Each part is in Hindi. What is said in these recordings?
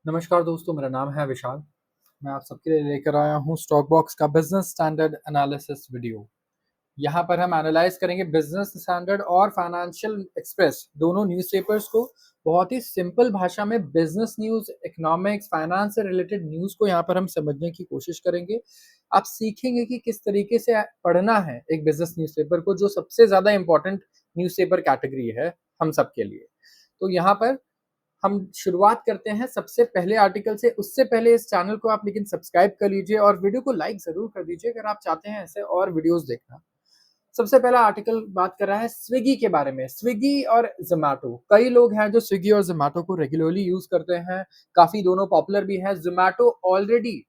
नमस्कार दोस्तों, मेरा नाम है विशाल। मैं आप सबके लिए लेकर आया हूँ स्टॉक बॉक्स का बिजनेस स्टैंडर्ड एनालिसिस वीडियो। यहाँ पर हम एनालाइज करेंगे बिजनेस स्टैंडर्ड और फाइनेंशियल एक्सप्रेस दोनों न्यूज़पेपर्स को। बहुत ही सिंपल भाषा में बिजनेस न्यूज़, इकोनॉमिक्स, फाइनेंस से रिलेटेड न्यूज़ को यहाँ पर हम समझने की कोशिश करेंगे। आप सीखेंगे कि किस तरीके से पढ़ना है एक बिजनेस न्यूज़पेपर को, जो सबसे ज़्यादा इम्पोर्टेंट न्यूज़पेपर कैटेगरी है हम सब के लिए। तो यहाँ पर हम शुरुआत करते हैं सबसे पहले आर्टिकल से। उससे पहले इस चैनल को आप लेकिन सब्सक्राइब कर लीजिए और वीडियो को लाइक ज़रूर कर दीजिए अगर आप चाहते हैं ऐसे और वीडियोस देखना। सबसे पहला आर्टिकल बात कर रहा है स्विगी के बारे में। स्विगी और ज़ोमैटो, कई लोग हैं जो स्विगी और ज़ोमैटो को रेगुलरली यूज़ करते हैं, काफ़ी दोनों पॉपुलर भी हैं। ज़ोमैटो ऑलरेडी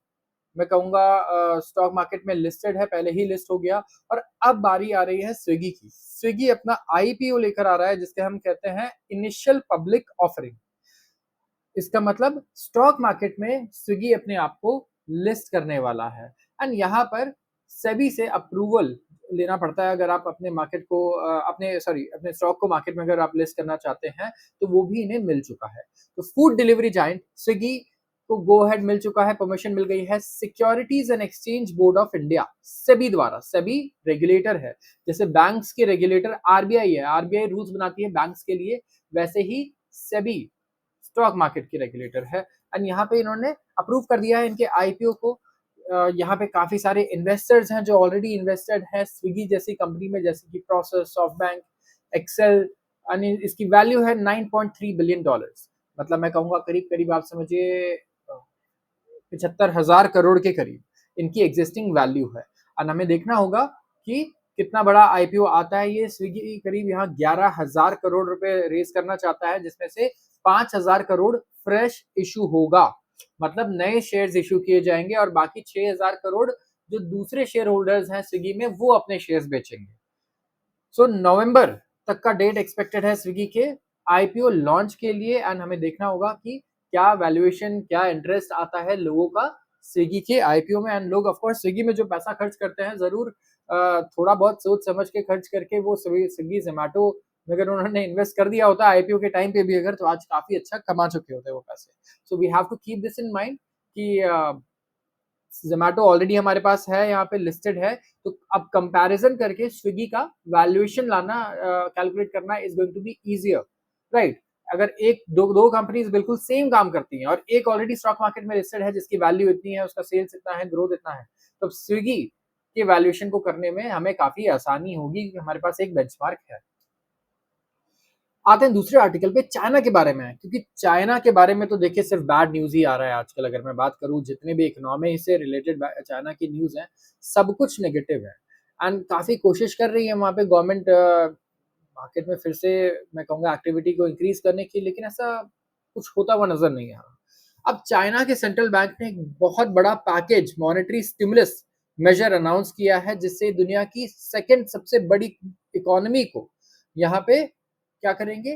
मैं कहूँगा स्टॉक मार्केट में लिस्टेड है, पहले ही लिस्ट हो गया और अब बारी आ रही है स्विगी की। स्विगी अपना आईपीओ लेकर आ रहा है जिसके हम कहते हैं इनिशियल पब्लिक ऑफरिंग। इसका मतलब स्टॉक मार्केट में स्विगी अपने आप को लिस्ट करने वाला है एंड यहाँ पर सेबी से अप्रूवल लेना पड़ता है अगर आप अपने मार्केट को अपने स्टॉक को मार्केट में अगर आप लिस्ट करना चाहते हैं, तो वो भी इन्हें मिल चुका है। तो फूड डिलीवरी जायंट स्विगी को गो अहेड मिल चुका है, परमिशन मिल गई है securities and exchange board of India SEBI द्वारा। सेबी रेगुलेटर है, जैसे बैंक्स के रेगुलेटर आरबीआई है, आरबीआई रूल्स बनाती है बैंक्स के लिए, वैसे ही सेबी स्टॉक मार्केट की रेगुलेटर है एंड यहाँ पे इन्होंने अप्रूव कर दिया है इनके आईपीओ को। यहाँ पे काफी सारे इन्वेस्टर्स हैं जो ऑलरेडी इन्वेस्टेड हैं स्विगी जैसी कंपनी में, जैसे कि प्रोसेस, सॉफ्टबैंक, एक्सेल। यानी इसकी वैल्यू है 9.3 बिलियन डॉलर्स। मतलब मैं कहूँगा करीब करीब आप समझिए 75,000 करोड़ के करीब इनकी एग्जिस्टिंग वैल्यू है। और हमें देखना होगा कि कितना बड़ा आईपीओ आता है। ये स्विगी करीब यहाँ 11,000 करोड़ रुपए रेज करना चाहता है, जिसमें से 5,000 करोड़ फ्रेश इशू होगा, मतलब नए शेयर्स इशू किए जाएंगे और बाकी 6,000 करोड़ जो दूसरे शेयर होल्डर्स हैं स्विगी में वो अपने शेयर्स बेचेंगे। सो नवंबर तक का डेट एक्सपेक्टेड है स्विगी के आईपीओ लॉन्च के लिए एंड हमें देखना होगा कि क्या वैल्यूएशन, क्या इंटरेस्ट आता है लोगों का स्विगी के आईपीओ में। एंड लोग ऑफ कोर्स स्विगी में जो पैसा खर्च करते हैं जरूर थोड़ा बहुत सोच समझ के खर्च करके वो स्विगी जोमैटो में अगर उन्होंने इन्वेस्ट कर दिया होता आईपीओ के टाइम पे भी अगर, तो आज काफी अच्छा कमा चुके होते वो पैसे। So we have to keep this in mind कि जोमैटो ऑलरेडी हमारे पास है, यहाँ पे लिस्टेड है। तो अब कंपैरिजन करके स्विगी का वैल्यूएशन लाना, कैलकुलेट करना is going to be easier, right. अगर एक दो कंपनीज बिल्कुल सेम काम करती हैं और एक ऑलरेडी स्टॉक मार्केट में लिस्टेड है जिसकी वैल्यू इतनी है, उसका सेल्स इतना है, ग्रोथ इतना है, तो स्विगी के वैल्यूएशन को करने में हमें काफी आसानी होगी क्योंकि हमारे पास एक बेंचमार्क है। आते हैं दूसरे आर्टिकल पे, चाइना के बारे में। क्योंकि चाइना के बारे में तो देखिए सिर्फ बैड न्यूज ही आ रहा है आजकल। अगर मैं बात करूं जितने भी इकोनॉमी से रिलेटेड चाइना की न्यूज है, सब कुछ नेगेटिव है एंड काफी कोशिश कर रही है वहां पे गवर्नमेंट मार्केट में फिर से मैं कहूंगा एक्टिविटी को इंक्रीज करने की, लेकिन ऐसा कुछ होता हुआ नजर नहीं आ रहा। अब चाइना के सेंट्रल बैंक ने एक बहुत बड़ा package monetary stimulus measure announce किया है, जिससे दुनिया की सेकंड सबसे बड़ी इकोनॉमी को यहाँ पे क्या करेंगे,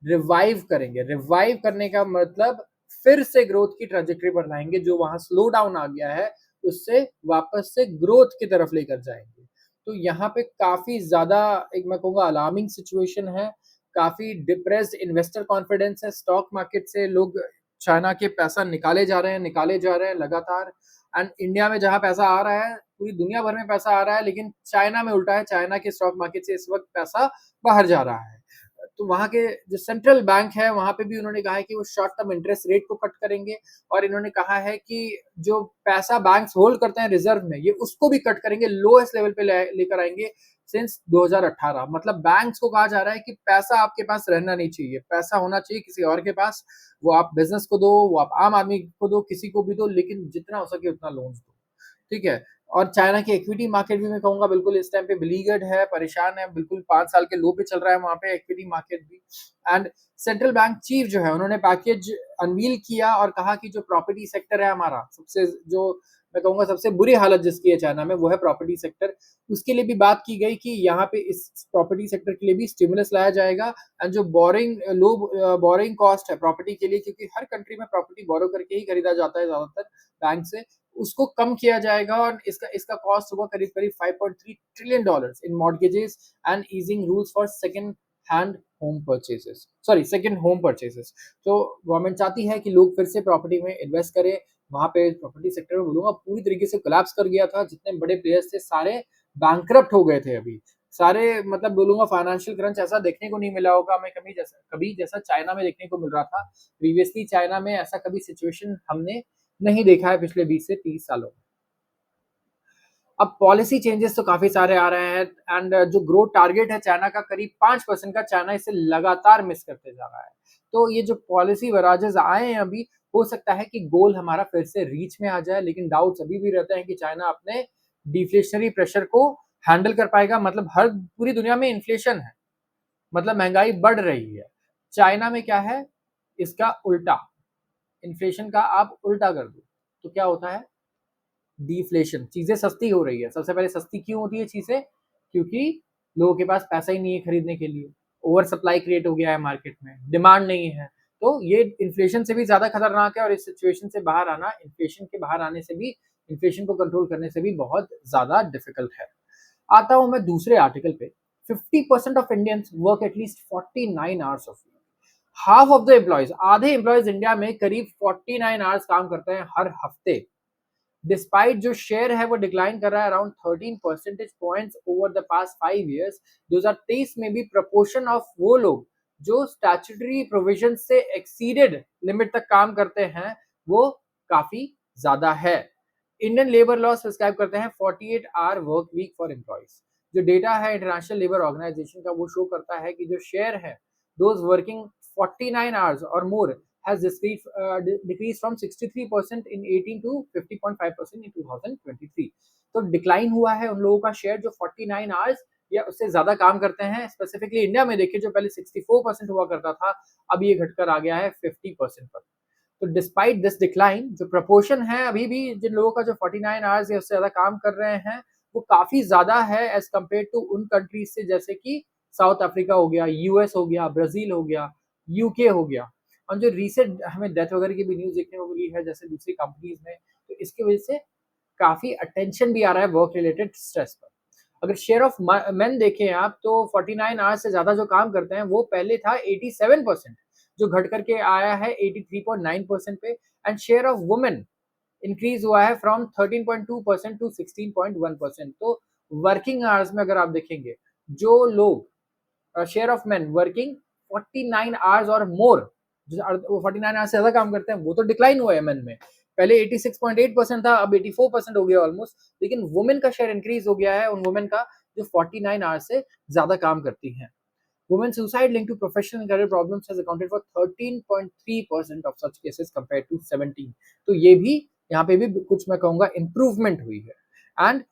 रिवाइव करेंगे। रिवाइव करने का मतलब फिर से ग्रोथ की ट्रेजेक्टरी पर लाएंगे, जो वहां स्लो डाउन आ गया है उससे वापस से ग्रोथ की तरफ लेकर जाएंगे। तो यहाँ पे काफी ज्यादा एक मैं कहूँगा अलार्मिंग सिचुएशन है। काफी डिप्रेस्ड इन्वेस्टर कॉन्फिडेंस है, स्टॉक मार्केट से लोग चाइना के पैसा निकाले जा रहे हैं लगातार। एंड इंडिया में जहां पैसा आ रहा है, पूरी दुनिया भर में पैसा आ रहा है, लेकिन चाइना में उल्टा है। चाइना के स्टॉक मार्केट से इस वक्त पैसा बाहर जा रहा है। तो वहां के जो सेंट्रल बैंक है वहां पे भी उन्होंने कहा है कि वो शॉर्ट टर्म इंटरेस्ट रेट को कट करेंगे और इन्होंने कहा है कि जो पैसा बैंक्स होल्ड करते हैं रिजर्व में, ये उसको भी कट करेंगे, लोएस्ट लेवल पे लेकर आएंगे सिंस 2018। मतलब बैंक्स को कहा जा रहा है कि पैसा आपके पास रहना नहीं चाहिए, पैसा होना चाहिए किसी और के पास। वो आप बिजनेस को दो, वो आप आम आदमी को दो, किसी को भी दो, लेकिन जितना हो सके उतना लोन दो, ठीक है। और चाइना की इक्विटी मार्केट भी मैं कहूंगा बिल्कुल इस टाइम पे बिलीगर्ड है, परेशान है, बिल्कुल 5 साल के लो पे चल रहा है वहां पे इक्विटी मार्केट भी। एंड सेंट्रल बैंक चीफ जो है उन्होंने पैकेज अनवील किया और कहा कि जो प्रॉपर्टी सेक्टर है हमारा, सबसे जो मैं कहूंगा सबसे बुरी हालत जिसकी है चाइना में, वो है प्रॉपर्टी सेक्टर। उसके लिए भी बात की गई कि यहाँ पे इस प्रॉपर्टी सेक्टर के लिए भी स्टिमुलस लाया जाएगा। एंड जो बोरिंग कॉस्ट है प्रॉपर्टी के लिए, क्योंकि हर कंट्री में प्रॉपर्टी बोरो करके ही खरीदा जाता है ज्यादातर बैंक से, उसको कम किया जाएगा और इसका इसका कॉस्ट होगा करीब करीब $5.3 trillion in mortgages and easing rules for second hand home purchases, sorry second home purchases. तो गवर्नमेंट चाहती है कि लोग फिर से प्रॉपर्टी में इन्वेस्ट करें। वहाँ पे प्रॉपर्टी सेक्टर में बोलूँगा पूरी तरीके से कोलैप्स कर गया था। जितने बड़े प्लेयर्स थे सारे बैंकरप्ट हो गए थे अभी। सारे मतलब बोलूँगा फाइनेंशियल क्रंच ऐसा देखने को नहीं मिला होगा हमें कभी जैसा चाइना में देखने को मिल रहा था। प्रीवियसली चाइना में ऐसा कभी सिचुएशन हमने नहीं देखा है पिछले 20 से 30 सालों में। अब पॉलिसी चेंजेस तो काफ़ी सारे आ रहे हैं एंड जो ग्रोथ टारगेट है चाइना का करीब 5% का, चाइना इसे लगातार मिस करते जा रहा है। तो ये जो पॉलिसी वराजेस आए हैं अभी, हो सकता है कि गोल हमारा फिर से रीच में आ जाए, लेकिन डाउट्स अभी भी रहते हैं कि चाइना अपने डिफ्लेशनरी प्रेशर को हैंडल कर पाएगा। मतलब हर पूरी दुनिया में इन्फ्लेशन है, मतलब महंगाई बढ़ रही है। चाइना में क्या है, इसका उल्टा, इन्फ्लेशन का आप उल्टा कर दो तो क्या होता है, डिफ्लेशन, चीजें सस्ती हो रही है। सबसे पहले सस्ती क्यों होती है चीजें, क्योंकि लोगों के पास पैसा ही नहीं है खरीदने के लिए, ओवर सप्लाई क्रिएट हो गया है मार्केट में, डिमांड नहीं है। तो ये इन्फ्लेशन से भी ज्यादा खतरनाक है और इस सिचुएशन से बाहर आना, इन्फ्लेशन के बाहर आने से भी, इन्फ्लेशन को कंट्रोल करने से भी बहुत ज्यादा डिफिकल्ट है। आता हूं मैं दूसरे आर्टिकल पे। 50% of Indians work at least 49 hours of, half of the employees, आधे एम्प्लॉयज इंडिया में करीब 49 आवर्स काम करते हैं हर हफ्ते। डिस्पाइट जो शेयर है वो डिक्लाइन कर रहा है around 13 percentage points over the past 5 years। 2023 में भी प्रपोर्शन ऑफ वो लोग जो स्टैट्यूटरी प्रोविजन से एक्सीडेड लिमिट तक काम करते हैं वो काफी ज्यादा है। इंडियन लेबर लॉ सब्सक्राइब करते हैं 48 hour work week for employees. जो डेटा है इंटरनेशनल लेबर ऑर्गेनाइजेशन का वो शो करता है कि जो शेयर है दोज वर्किंग 49 आवर्स और मोर has decreased from 63% in 18 to 50.5% in 2023। तो डिक्लाइन हुआ है उन लोगों का शेयर जो 49 आवर्स या उससे ज्यादा काम करते हैं। स्पेसिफिकली इंडिया में देखिए जो पहले 64% हुआ करता था, अब ये घटकर आ गया है 50% पर। तो डिस्पाइट दिस डिक्लाइन जो प्रपोर्शन है अभी भी जिन लोगों का जो 49 आवर्स या उससे ज्यादा काम कर रहे हैं वो काफी ज्यादा है एज कम्पेयर टू उन कंट्रीज से जैसे कि साउथ अफ्रीका हो गया, यूएस हो गया, ब्राजील हो गया, यूके हो गया। और जो रिसेंट हमें डेथ वगैरह की भी न्यूज देखने को मिली है जैसे दूसरी कंपनीज में, तो इसकी वजह से काफी अटेंशन भी आ रहा है वर्क रिलेटेड स्ट्रेस पर। अगर शेयर ऑफ मेन देखें आप तो 49 आवर्स से ज्यादा जो काम करते हैं वो पहले था 87%, जो घट करके आया है 83.9% पे। And share of women increase हुआ है फ्रॉम 13.2% टू 16.1%। तो वर्किंग आवर्स में अगर आप देखेंगे जो लोग share of main working 49 hours और मोर, जो 49 आवर्स से ज्यादा काम करते हैं वो तो डिक्लाइन हुआ है मेन में। पहले 86.8% था, अब 84% हो गया ऑलमोस्ट। लेकिन वुमेन का शेयर इंक्रीज हो गया है उन वुमेन का जो 49 आवर्स से ज्यादा काम करती हैं। Women suicide linked to professional and career problems has accounted for 13.3% of such cases compared to 17। तो ये भी यहाँ पे भी कुछ मैं कहूँगा इम्प्रूवमेंट हुई है। एंड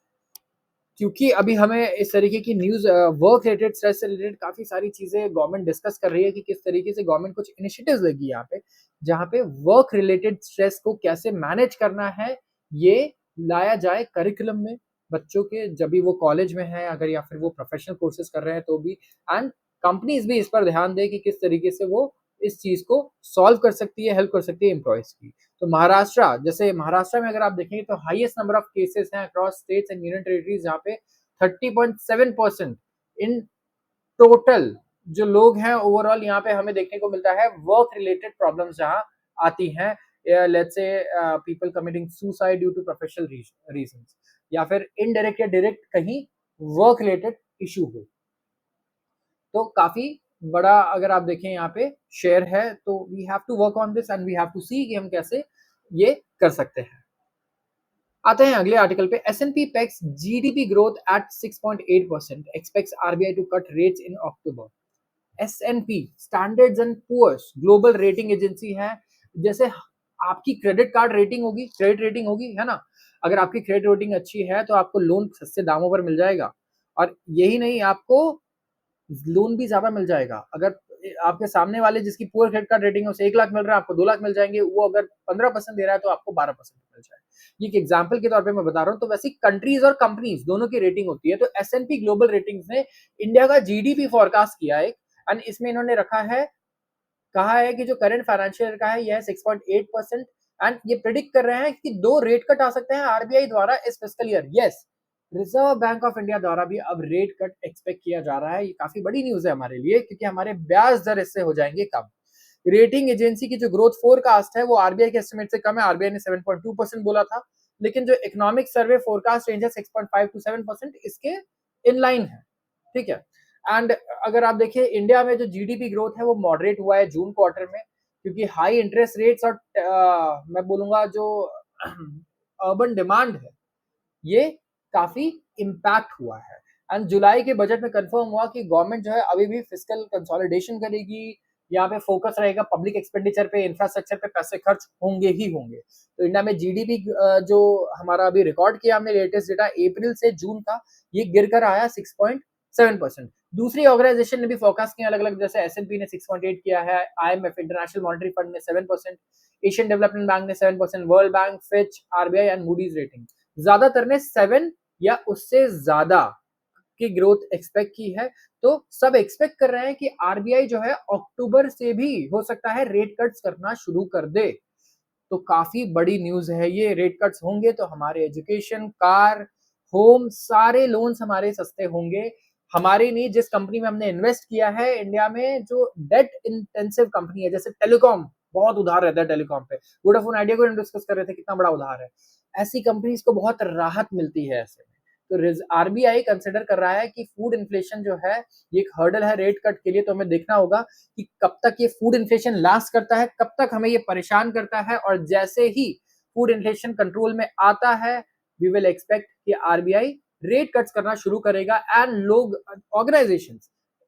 क्योंकि अभी हमें इस तरीके की न्यूज वर्क रिलेटेड स्ट्रेस से रिलेटेड काफी सारी चीजें गवर्नमेंट डिस्कस कर रही है कि किस तरीके से गवर्नमेंट कुछ इनिशिएटिव्स लेगी यहाँ पे जहाँ पे वर्क रिलेटेड स्ट्रेस को कैसे मैनेज करना है ये लाया जाए करिकुलम में बच्चों के, जब भी वो कॉलेज में है अगर या फिर वो प्रोफेशनल कोर्सेज कर रहे हैं तो भी। एंड कंपनीज भी इस पर ध्यान दे कि किस तरीके से वो इस चीज को सॉल्व कर सकती है, हेल्प कर सकती है एम्प्लॉयज की। तो महाराष्ट्र, जैसे महाराष्ट्र में अगर आप देखेंगे तो हाईएस्ट नंबर ऑफ केसेस हैं across states and union territories, जहाँ पे 30.7% इन टोटल जो लोग हैं ओवरऑल यहाँ पे हमें देखने को मिलता है वर्क रिलेटेड प्रॉब्लम्स जहाँ आती हैं। Let's say people committing suicide due to professional reasons या फिर इनडायरेक्ट या डायरेक्ट कहीं वर्क रिलेटेड इशू हो। तो काफी बड़ा अगर आप देखें यहाँ पे शेयर है, तो we have to work on this and we have to see कि हम कैसे ये कर सकते हैं। आते हैं अगले आर्टिकल पे। S&P pegs GDP growth at 6.8%, expects RBI to cut rates in October. S&P Standards and Poor's global rating agency है। जैसे आपकी क्रेडिट कार्ड रेटिंग होगी, क्रेडिट रेटिंग होगी, है ना। अगर आपकी क्रेडिट रेटिंग अच्छी है तो आपको लोन सस्ते दामों पर मिल जाएगा। और यही नहीं, आपको लोन भी ज्यादा मिल जाएगा। अगर आपके सामने वाले जिसकी पुअर क्रेडिट कार्ड रेटिंग है उसे 1 लाख मिल रहा है, आपको 2 लाख मिल जाएंगे। वो अगर 15% दे रहा है तो आपको 12% मिल जाए। ये एक एग्जाम्पल के तौर पे मैं बता रहा हूँ। तो वैसे कंट्रीज और कंपनीज दोनों की रेटिंग होती है। तो S&P ग्लोबल रेटिंग्स ने इंडिया का जीडीपी फोरकास्ट किया है एंड इसमें इन्होंने रखा है, कहा है कि जो करंट फाइनेंशियल ईयर का है यह 6.8%। एंड ये प्रिडिक्ट कर रहे हैं कि 2 रेट कट आ सकते हैं आरबीआई द्वारा इस fiscal year. Yes, reserve bank of India द्वारा भी अब रेट कट एक्सपेक्ट किया जा रहा है। ये काफी बड़ी न्यूज है हमारे लिए, क्योंकि हमारे ब्याज दर इससे हो जाएंगे कम। रेटिंग एजेंसी की जो ग्रोथ फोरकास्ट है वो आरबीआई के एस्टिमेट से कम है। आरबीआई ने 7.2% बोला था, लेकिन जो इकोनॉमिक सर्वे फोरकास्ट रेंज है 6.5 to 7% इसके इन लाइन है। ठीक है। एंड अगर आप देखिए इंडिया में जो जीडीपी ग्रोथ है वो मॉडरेट हुआ है जून क्वार्टर में, क्योंकि हाई इंटरेस्ट रेट्स और मैं बोलूंगा जो अर्बन डिमांड है ये काफी इम्पैक्ट हुआ है। एंड जुलाई के बजट में कंफर्म हुआ कि गवर्नमेंट जो है अभी भी फिस्कल कंसोलिडेशन करेगी। यहाँ पे फोकस रहेगा पब्लिक एक्सपेंडिचर पे, इंफ्रास्ट्रक्चर पे पैसे खर्च होंगे ही होंगे। तो इंडिया में जीडीपी जो हमारा अभी रिकॉर्ड किया हमने लेटेस्ट डेटा अप्रैल से जून का, ये गिर कर आया 6.7%। दूसरी ऑर्गेनाइजेशन ने भी फोकस किया अलग अलग, जैसे एसएनपी ने 6.8 किया है, आईएमएफ इंटरनेशनल मॉनेटरी फंड ने 7%, एशियन डेवलपमेंट बैंक ने 7%, world bank, Fitch, RBI and Moody's rating ज्यादातर ने 7 या उससे ज्यादा की ग्रोथ एक्सपेक्ट की है। तो सब एक्सपेक्ट कर रहे हैं कि आरबीआई जो है अक्टूबर से भी हो सकता है रेट कट्स करना शुरू कर दे। तो काफी बड़ी न्यूज है ये। रेट कट्स होंगे तो हमारे एजुकेशन, कार, होम, सारे लोन्स हमारे सस्ते होंगे। हमारी नहीं, जिस कंपनी में हमने इन्वेस्ट किया है इंडिया में, जो डेट इंटेंसिव कंपनी है, जैसे टेलीकॉम, बहुत उधार रहता है टेलीकॉम पे, वोडाफोन आइडिया को डिस्कस कर रहे थे कितना बड़ा उधार है, ऐसी कंपनीज को बहुत राहत मिलती है ऐसे में। तो आरबीआई कंसिडर कर रहा है कि फूड इन्फ्लेशन जो है ये एक हर्डल है रेट कट के लिए। तो हमें देखना होगा कि कब तक ये फूड इन्फ्लेशन लास्ट करता है, कब तक हमें ये परेशान करता है। और जैसे ही फूड इन्फ्लेशन कंट्रोल में आता है, वी विल एक्सपेक्ट कि आरबीआई रेट कट्स करना शुरू करेगा। एंड लोग, ऑर्गेनाइजेशन,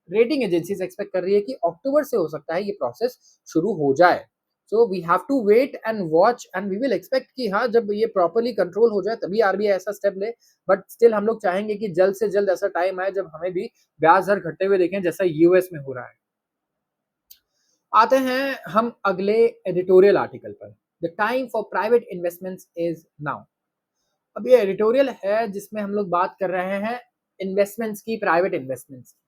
रेटिंग एजेंसीज एक्सपेक्ट कर रही है कि अक्टूबर से हो सकता है ये प्रोसेस शुरू हो जाए। So we have to wait and watch and we will expect कि हाँ, जब ये प्रॉपरली कंट्रोल हो जाए तभी आरबीआई ऐसा स्टेप ले। बट स्टिल हम लोग चाहेंगे कि जल्द से जल्द ऐसा टाइम आए जब हमें भी ब्याज दर घटते हुए देखें, जैसा यूएस में हो रहा है। आते हैं हम अगले एडिटोरियल आर्टिकल पर। The time for private investments is now. अब ये एडिटोरियल है जिसमें हम लोग बात कर रहे हैं इन्वेस्टमेंट्स की, प्राइवेट इन्वेस्टमेंट्स की।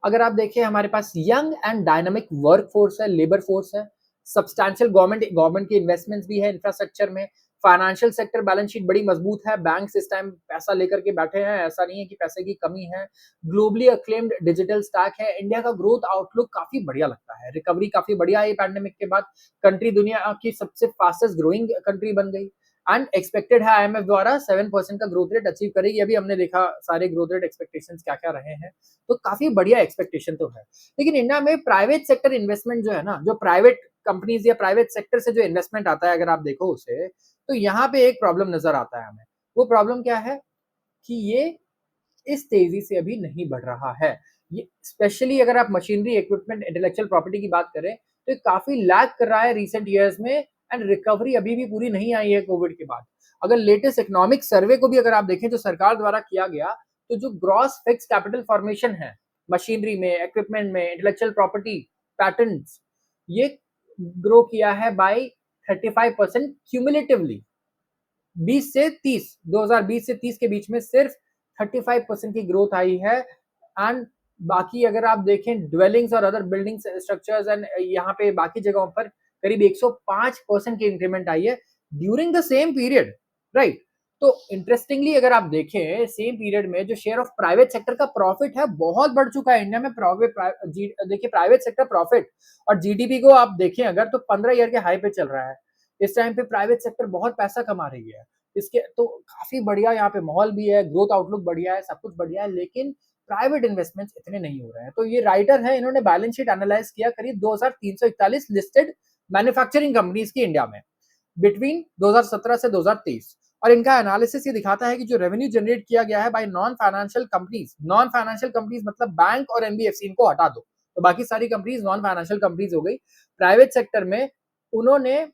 अगर आप देखें हमारे पास young and dynamic work force है, लेबर फोर्स है, सब्सटैंशियल गवर्नमेंट की इन्वेस्टमेंट्स भी है इंफ्रास्ट्रक्चर में, फाइनेंशियल सेक्टर बैलेंस शीट बड़ी मजबूत है, बैंक्स इस टाइम पैसा लेकर के बैठे हैं, ऐसा नहीं है कि पैसे की कमी है, ग्लोबली अक्लेम्ड डिजिटल स्टैक है। इंडिया का ग्रोथ आउटलुक काफी बढ़िया लगता है, रिकवरी काफी बढ़िया है पैंडेमिक के बाद। कंट्री दुनिया की सबसे फास्टेस्ट ग्रोइंग कंट्री बन गई एंड एक्सपेक्टेड है आईएमएफ द्वारा 7% का ग्रोथ रेट अचीव करेगी। अभी हमने देखा सारे ग्रोथ रेट एक्सपेक्टेशंस क्या क्या रहे हैं, तो काफी बढ़िया एक्सपेक्टेशन तो है। लेकिन इंडिया में प्राइवेट सेक्टर इन्वेस्टमेंट जो है ना, जो प्राइवेट कंपनीज या प्राइवेट सेक्टर से जो इन्वेस्टमेंट आता है, अगर आप देखो उसे, तो यहाँ पे एक प्रॉब्लम नजर आता है हमें। वो प्रॉब्लम क्या है कि ये इस तेजी से अभी नहीं बढ़ रहा है। ये स्पेशली अगर आप मशीनरी, इक्विपमेंट, इंटेलेक्चुअल प्रॉपर्टी की बात करें तो ये काफी लैग कर रहा है रिसेंट ईयर्स में। एंड रिकवरी अभी भी पूरी नहीं आई है कोविड के बाद। अगर लेटेस्ट इकोनॉमिक सर्वे को भी अगर आप देखें जो सरकार द्वारा किया गया, तो जो ग्रॉस फिक्स कैपिटल फॉर्मेशन है मशीनरी में, इक्विपमेंट में, इंटेलेक्चुअल प्रॉपर्टी, पैटेंट्स, ये ग्रो किया है बाय 35% क्यूमुलेटिवली। 2020 से 30 के बीच में सिर्फ 35% की ग्रोथ आई है। एंड बाकी अगर आप देखें ड्वेलिंग्स और अदर बिल्डिंग स्ट्रक्चर्स एंड यहाँ पे बाकी जगहों पर करीब 105% की इंक्रीमेंट आई है during the same period, right. तो इंटरेस्टिंगली अगर आप देखें सेम पीरियड में जो शेयर ऑफ प्राइवेट सेक्टर का प्रॉफिट है बहुत बढ़ चुका है इंडिया में। देखिए प्राइवेट सेक्टर प्रॉफिट और जीडीपी को आप देखें अगर, तो 15 ईयर के हाई पे चल रहा है। इस टाइम पे प्राइवेट सेक्टर बहुत पैसा कमा रही है। इसके तो काफी बढ़िया यहाँ पे माहौल भी है, ग्रोथ आउटलुक बढ़िया है, सब कुछ बढ़िया है, लेकिन प्राइवेट इन्वेस्टमेंट्स इतने नहीं हो रहे हैं। तो ये राइटर है, इन्होंने बैलेंस शीट एनालाइज किया करीब 2341 लिस्टेड मैन्युफैक्चरिंग कंपनीज की इंडिया में बिटवीन 2017 से 2023। और इनका एनालिसिस ये दिखाता है कि जो रेवेन्यू जनरेट किया गया है बाय नॉन फाइनेंशियल कंपनीज मतलब बैंक और एनबीएफसी, इनको हटा दो तो बाकी सारी कंपनीज नॉन फाइनेंशियल कंपनीज हो गई। प्राइवेट सेक्टर में उन्होंने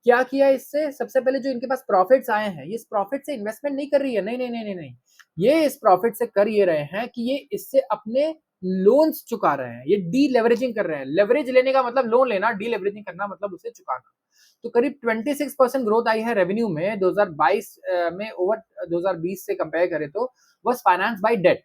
क्या किया, इससे सबसे पहले जो इनके पास प्रॉफिट्स आए हैं, ये इस प्रॉफिट से इन्वेस्टमेंट नहीं कर रही है, नहीं नहीं नहीं नहीं नहीं, ये इस प्रॉफिट से कर ये रहे हैं कि ये इससे अपने लोन्स चुका रहे हैं, ये डी लेवरेजिंग कर रहे हैं। लेवरेज लेने का मतलब लोन लेना, डी लेवरेजिंग करना मतलब उसे चुकाना। तो करीब 26% ग्रोथ आई है रेवेन्यू में 2022 में ओवर 2020 से कंपेयर करें तो वाज फाइनेंस बाय डेट।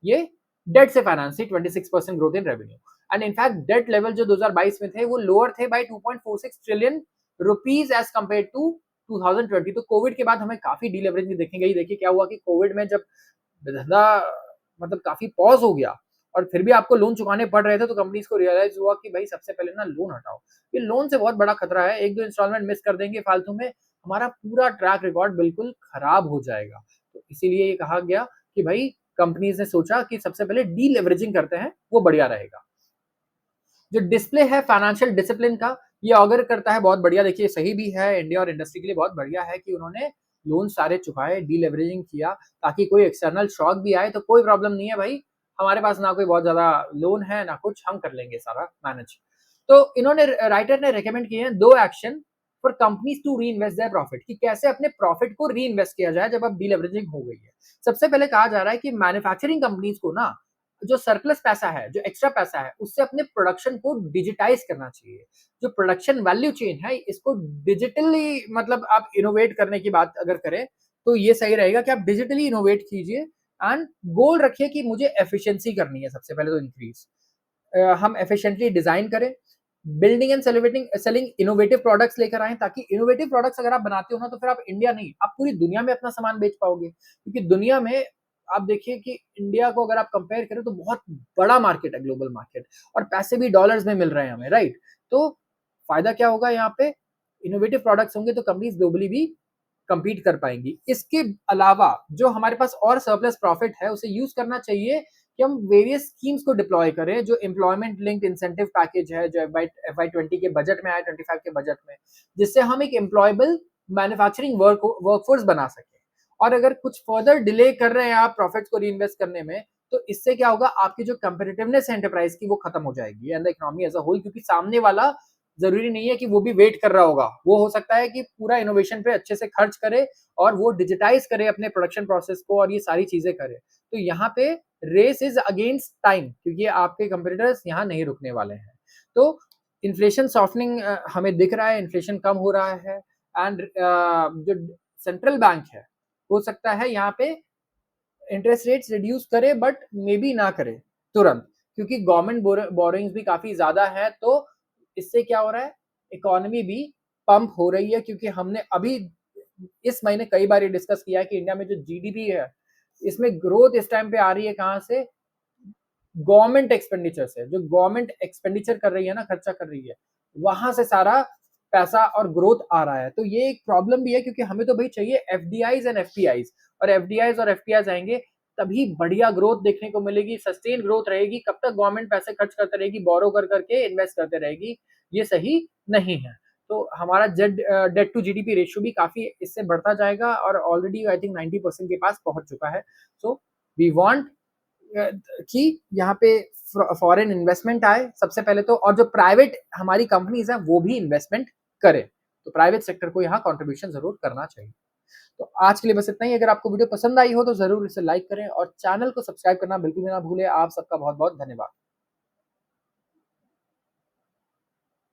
ये डेट से फाइनेंस थी, 26% growth in revenue. And in fact debt level जो 2022 में थे वो लोअर थे by 2.46 trillion rupees as compared to 2020, तो कोविड के बाद हमें काफ़ी डिलेवरेजिंग देखने गई। देखिए क्या हुआ कि कोविड में जब धंधा मतलब काफ़ी पॉज़ हो गया और फिर भी आपको लोन चुकाने पड़ रहे थे, तो कंपनीज़ को रियलाइज़ हुआ कि भाई सबसे पहले ना लोन हटाओ। ये लोन से बहुत बड़ा खतरा है, 1-2 इंस्टॉलमेंट मिस कर देंगे फालतू में, हमारा पूरा ट्रैक रिकॉर्ड बिल्कुल खराब हो जाएगा। तो इसीलिए ये कहा गया कि भाई कंपनीज़ ने सोचा कि सबसे पहले डिलेवरेजिंग करते हैं, वो बढ़िया रहेगा। जो डिस्प्ले है फाइनेंशियल डिसिप्लिन का, ये ऑगर करता है बहुत बढ़िया। देखिए सही भी है, इंडिया और इंडस्ट्री के लिए बहुत बढ़िया है कि उन्होंने लोन सारे चुकाए, डिलेवरेजिंग किया, ताकि कोई एक्सटर्नल शॉक भी आए तो कोई प्रॉब्लम नहीं है भाई, हमारे पास ना कोई बहुत ज़्यादा लोन है, ना कुछ, हम कर लेंगे सारा मैनेज। तो इन्होंने राइटर ने रिकमेंड किए हैं 2 action for companies to reinvest their profit, कि कैसे अपने प्रॉफिट को रीइन्वेस्ट किया जाए जब अब डिलेवरेजिंग हो गई है। सबसे पहले कहा जा रहा है कि मैन्युफैक्चरिंग कंपनीज़ को ना जो सरप्लस पैसा है, जो एक्स्ट्रा पैसा है, उससे अपने प्रोडक्शन को डिजिटाइज़ करना चाहिए। जो प्रोडक्शन वैल्यू चेन है, इसको डिजिटली मतलब आप इनोवेट करने की बात अगर करें, तो ये सही रहेगा कि आप डिजिटली इनोवेट कीजिए एंड गोल रखिए कि मुझे एफिशिएंसी करनी है सबसे पहले तो इंक्रीज़। हम एफिशिएंटली डिज़ाइन करें, building and selling innovative products लेकर आएँ, ताकि इनोवेटिव प्रोडक्ट्स अगर आप बनाते हो ना, तो फिर आप इंडिया नहीं, आप पूरी दुनिया में अपना सामान बेच पाओगे। क्योंकि दुनिया में आप देखिए कि इंडिया को अगर आप कंपेयर करें तो बहुत बड़ा मार्केट है, ग्लोबल मार्केट, और पैसे भी डॉलर्स में मिल रहे हैं हमें, राइट? तो फ़ायदा क्या होगा यहाँ पे? इनोवेटिव प्रोडक्ट्स होंगे तो कंपनीज़ ग्लोबली भी कम्पीट कर पाएँगी। इसके अलावा जो हमारे पास और सरप्लस प्रॉफिट है, उसे यूज़ करना चाहिए कि हम वेरियस स्कीम्स को डिप्लॉय करें, जो एम्प्लॉयमेंट लिंक्ड इंसेंटिव पैकेज है, जो एफवाई 20 के बजट में आया, 25 के बजट में, जिससे हम एक एम्प्लॉयबल मैन्युफैक्चरिंग वर्कफोर्स बना सकें। और अगर कुछ फर्दर डिले कर रहे हैं आप प्रॉफिट्स को रीइन्वेस्ट करने में, तो इससे क्या होगा, आपकी जो कम्पेटिटिवनेस है एंटरप्राइज़ की, वो खत्म हो जाएगी and the economy as a whole, क्योंकि सामने वाला ज़रूरी नहीं है कि वो भी वेट कर रहा होगा। वो हो सकता है कि पूरा इनोवेशन पे अच्छे से खर्च करे और वो डिजिटाइज़ करे अपने प्रोडक्शन प्रोसेस को और ये सारी चीज़ें करे। तो यहाँ पे रेस इज़ अगेंस्ट टाइम, क्योंकि आपके कंपीटिटर्स यहाँ नहीं रुकने वाले हैं। तो इन्फ्लेशन सॉफ्टनिंग हमें दिख रहा है, इन्फ्लेशन कम हो रहा है एंड जो सेंट्रल बैंक है, हो सकता है यहाँ पे इंटरेस्ट रेट्स रिड्यूस करे, बट मे बी ना करे तुरंत, क्योंकि गवर्नमेंट बोरोइंग्स भी काफ़ी ज़्यादा है। तो इससे क्या हो रहा है, इकोनॉमी भी पंप हो रही है, क्योंकि हमने अभी इस महीने कई बार ये डिस्कस किया है कि इंडिया में जो जीडीपी है, इसमें ग्रोथ इस टाइम पे आ रही है कहाँ से? गवर्नमेंट एक्सपेंडिचर से। जो गवर्नमेंट एक्सपेंडिचर कर रही है ना, खर्चा कर रही है, वहाँ से सारा पैसा और ग्रोथ आ रहा है। तो ये एक प्रॉब्लम भी है, क्योंकि हमें तो भई चाहिए एफडीआईज़ एंड एफपीआईज़, और एफडीआईज़ और एफपीआईज़ आएँगे तभी बढ़िया ग्रोथ देखने को मिलेगी, सस्टेन ग्रोथ रहेगी। कब तक गवर्नमेंट पैसे खर्च करते रहेगी, बोरो कर के इन्वेस्ट करते रहेगी, ये सही नहीं है। तो हमारा डेट टू जीडीपी रेशियो भी काफ़ी इससे बढ़ता जाएगा और ऑलरेडी आई थिंक 90% के पास पहुँच चुका है। सो वी वांट कि यहाँ पे फॉरेन इन्वेस्टमेंट आए सबसे पहले तो, और जो प्राइवेट हमारी कंपनीज़ हैं वो भी इन्वेस्टमेंट करें। तो प्राइवेट सेक्टर को यहाँ कंट्रीब्यूशन ज़रूर करना चाहिए। तो आज के लिए बस इतना ही। अगर आपको वीडियो पसंद आई हो तो ज़रूर इसे लाइक करें और चैनल को सब्सक्राइब करना बिल्कुल भी ना भूलें। आप सबका बहुत-बहुत धन्यवाद।